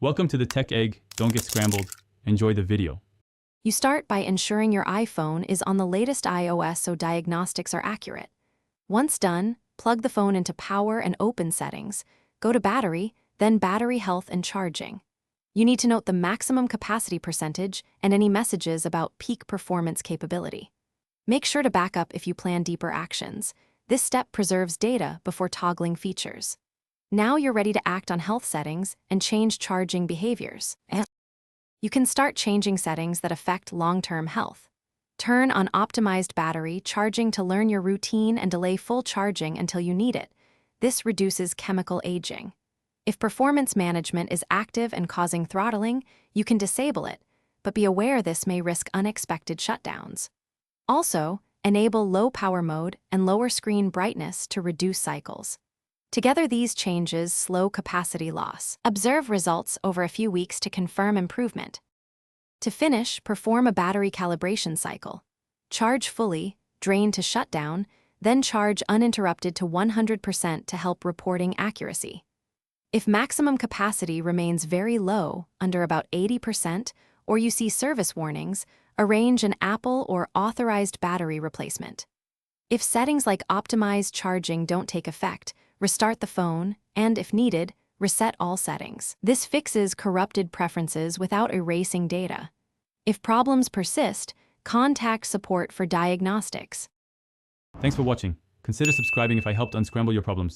Welcome to the Tech Egg. Don't get scrambled. Enjoy the video. You start by ensuring your iPhone is on the latest iOS so diagnostics are accurate. Once done, plug the phone into Power and Open settings, go to Battery, then Battery Health and Charging. You need to note the maximum capacity percentage and any messages about peak performance capability. Make sure to back up if you plan deeper actions. This step preserves data before toggling features. Now you're ready to act on health settings and change charging behaviors. You can start changing settings that affect long-term health. Turn on optimized battery charging to learn your routine and delay full charging until you need it. This reduces chemical aging. If performance management is active and causing throttling, you can disable it, but be aware this may risk unexpected shutdowns. Also, enable low power mode and lower screen brightness to reduce cycles. Together, these changes slow capacity loss. Observe results over a few weeks to confirm improvement. To finish, perform a battery calibration cycle. Charge fully, drain to shutdown, then charge uninterrupted to 100% to help reporting accuracy. If maximum capacity remains very low, under about 80%, or you see service warnings, arrange an Apple or authorized battery replacement. If settings like optimized charging don't take effect, restart the phone, and if needed, reset all settings. This fixes corrupted preferences without erasing data. If problems persist, contact support for diagnostics. Thanks for watching. Consider subscribing if I helped unscramble your problems.